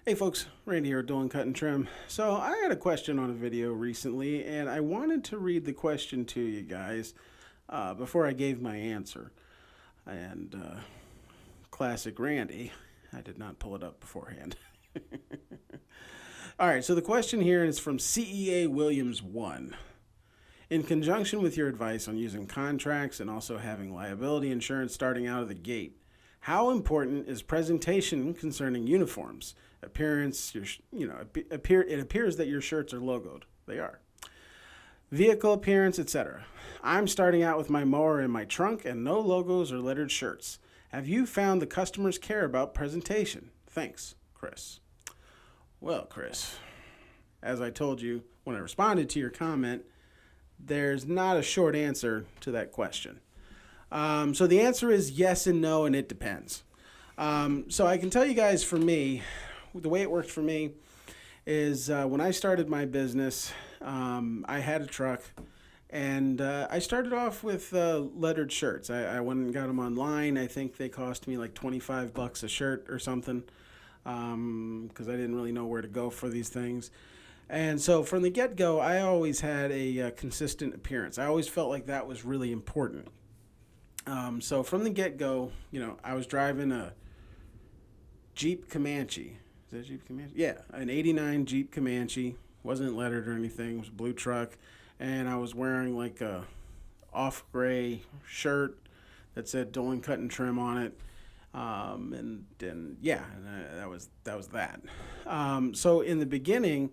Hey folks, Randy here, Doing Cut and Trim. So I had a question on a video recently, and I wanted to read the question to you guys before I gave my answer. And classic Randy, I did not pull it up beforehand. All right, so the question here is from CEA Williams 1. In conjunction with your advice on using contracts and also having liability insurance starting out of the gate, how important is presentation concerning uniforms? Appearance, it appears that your shirts are logoed. They are. Vehicle appearance, etc. I'm starting out with my mower in my trunk and no logos or lettered shirts. Have you found the customers care about presentation? Thanks, Chris. Well, Chris, as I told you when I responded to your comment, there's not a short answer to that question. So the answer is yes and no, and it depends. So I can tell you guys, for me, the way it worked for me is when I started my business, I had a truck, and I started off with lettered shirts. I went and got them online. I think they cost me like $25 a shirt or something, because I didn't really know where to go for these things. And so from the get-go, I always had a consistent appearance. I always felt like that was really important. So from the get-go, I was driving a Jeep Comanche. Is that Jeep Comanche? Yeah, an 89 Jeep Comanche. Wasn't lettered or anything. It was a blue truck. And I was wearing like a off-gray shirt that said Dolan Cut and Trim on it. That was that. So in the beginning,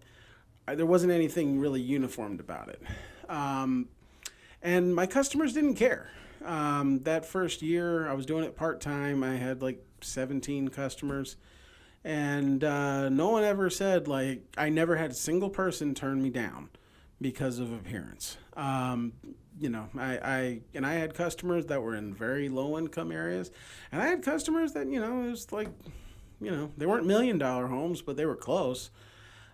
there wasn't anything really uniformed about it. And my customers didn't care. That first year, I was doing it part-time. I had like 17 customers. And no one ever said, like, I never had a single person turn me down because of appearance. I had customers that were in very low-income areas. And I had customers that, it was like, they weren't $1 million homes, but they were close.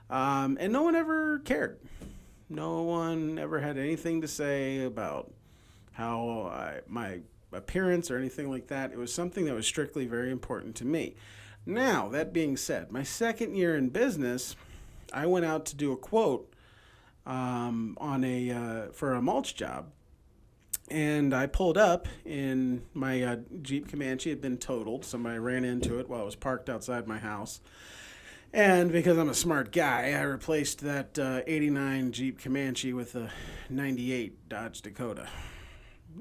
And no one ever cared. No one ever had anything to say about my appearance or anything like that. It was something that was strictly very important to me. Now, that being said, my second year in business, I went out to do a quote for a mulch job. And I pulled up, in my Jeep Comanche had been totaled. Somebody ran into it while it was parked outside my house. And because I'm a smart guy, I replaced that 89 Jeep Comanche with a 98 Dodge Dakota.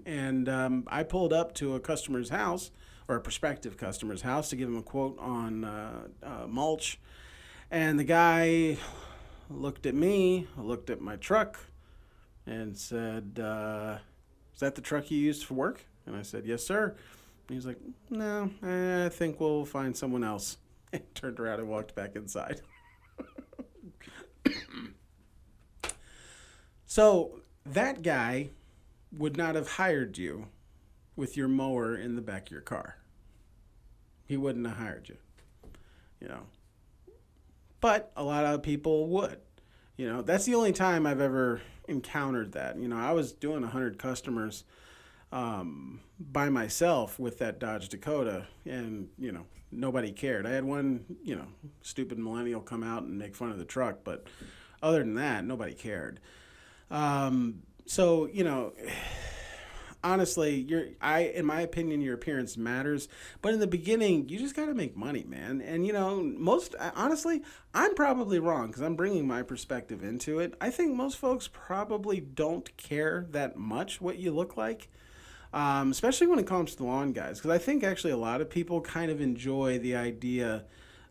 And I pulled up to a customer's house, or a prospective customer's house, to give him a quote on mulch. And the guy looked at me, looked at my truck, and said, is that the truck you used for work? And I said, yes, sir. And he's like, no, I think we'll find someone else. And turned around and walked back inside. So that guy would not have hired you with your mower in the back of your car. He wouldn't have hired you. But a lot of people would. That's the only time I've ever encountered that. I was doing 100 customers by myself with that Dodge Dakota, and nobody cared. I had one stupid millennial come out and make fun of the truck, but other than that, nobody cared. So honestly, in my opinion, your appearance matters. But in the beginning, you just got to make money, man. And honestly, I'm probably wrong because I'm bringing my perspective into it. I think most folks probably don't care that much what you look like. Especially when it comes to lawn guys, because I think actually a lot of people kind of enjoy the idea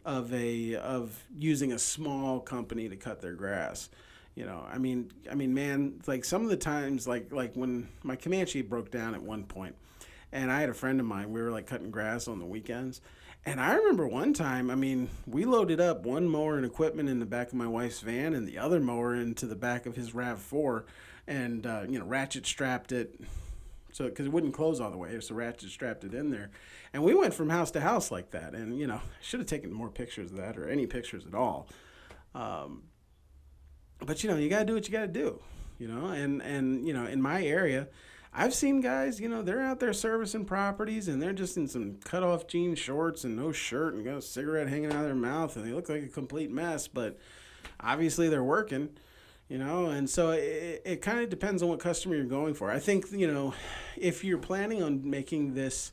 of using a small company to cut their grass. Man, like some of the times, like when my Comanche broke down at one point, and I had a friend of mine, we were like cutting grass on the weekends. And I remember one time, we loaded up one mower and equipment in the back of my wife's van and the other mower into the back of his RAV4, and, ratchet strapped it. So, because it wouldn't close all the way, so ratchet strapped it in there. And we went from house to house like that. And, I should have taken more pictures of that, or any pictures at all. But, you got to do what you got to do, and in my area, I've seen guys, they're out there servicing properties and they're just in some cut off jean shorts and no shirt and got a cigarette hanging out of their mouth and they look like a complete mess, but obviously they're working, and so it kind of depends on what customer you're going for. I think, if you're planning on making this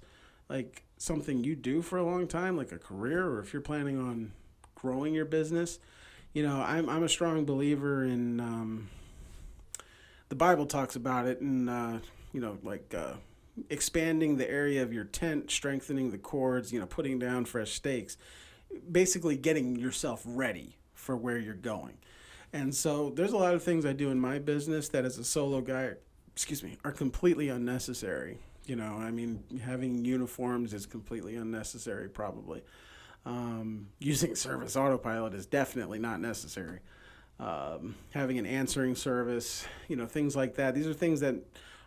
like something you do for a long time, like a career, or if you're planning on growing your business, I'm a strong believer in, the Bible talks about it, and expanding the area of your tent, strengthening the cords, putting down fresh stakes, basically getting yourself ready for where you're going. And so there's a lot of things I do in my business that as a solo guy, are completely unnecessary. Having uniforms is completely unnecessary, probably. Using service autopilot is definitely not necessary. Having an answering service, things like that. These are things that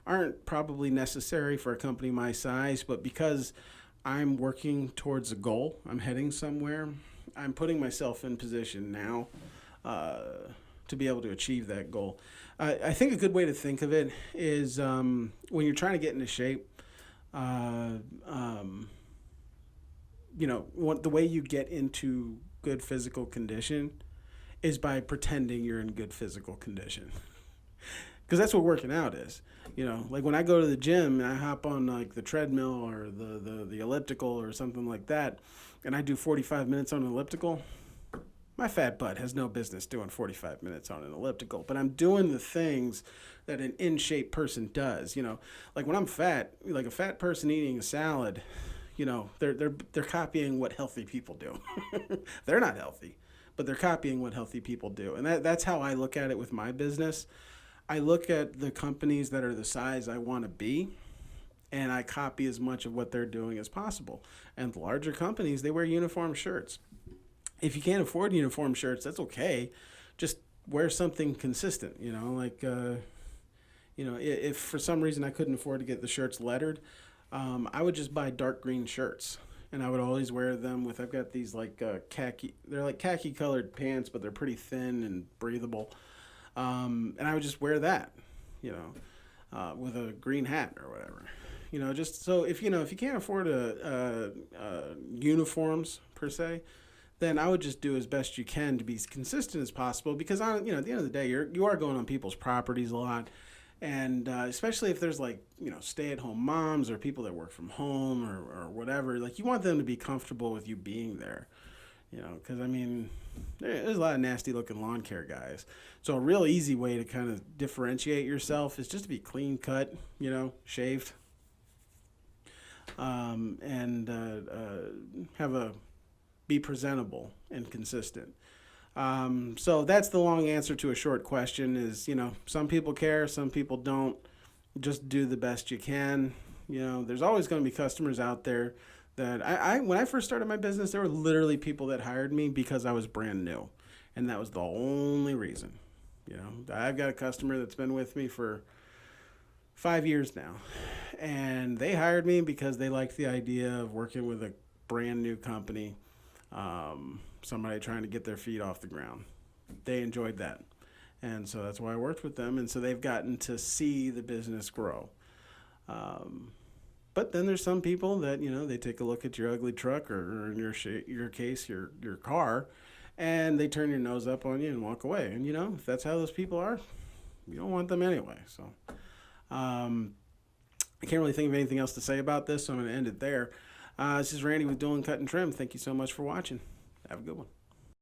aren't probably necessary for a company my size, but because I'm working towards a goal, I'm heading somewhere, I'm putting myself in position now to be able to achieve that goal. I think a good way to think of it is when you're trying to get into shape, the way you get into good physical condition is by pretending you're in good physical condition. Because that's what working out is. Like when I go to the gym and I hop on like the treadmill or the elliptical or something like that, and I do 45 minutes on an elliptical, my fat butt has no business doing 45 minutes on an elliptical. But I'm doing the things that an in-shape person does. Like when I'm fat, like a fat person eating a salad, they're copying what healthy people do. They're not healthy, but they're copying what healthy people do. And that's how I look at it with my business. I look at the companies that are the size I want to be, and I copy as much of what they're doing as possible. And the larger companies, they wear uniform shirts. If you can't afford uniform shirts, that's okay. Just wear something consistent, if for some reason I couldn't afford to get the shirts lettered, I would just buy dark green shirts. And I would always wear them with, I've got these like they're like khaki colored pants, but they're pretty thin and breathable. And I would just wear that, with a green hat or whatever. Just so if you can't afford uniforms per se, then I would just do as best you can to be as consistent as possible, because at the end of the day, you are going on people's properties a lot. And especially if there's stay-at-home moms or people that work from home or whatever, like you want them to be comfortable with you being there, because there's a lot of nasty-looking lawn care guys. So a real easy way to kind of differentiate yourself is just to be clean cut, shaved, and be presentable and consistent. So that's the long answer to a short question is, some people care, some people don't. Just do the best you can. There's always going to be customers out there that when I first started my business, there were literally people that hired me because I was brand new. And that was the only reason. I've got a customer that's been with me for 5 years now. And they hired me because they liked the idea of working with a brand new company. Somebody trying to get their feet off the ground. They enjoyed that. And so that's why I worked with them. And so they've gotten to see the business grow. But then there's some people that, they take a look at your ugly truck or in your case, your car, and they turn your nose up on you and walk away. And, if that's how those people are, you don't want them anyway. So I can't really think of anything else to say about this, so I'm going to end it there. This is Randy with Doolin Cut and Trim. Thank you so much for watching. Have a good one.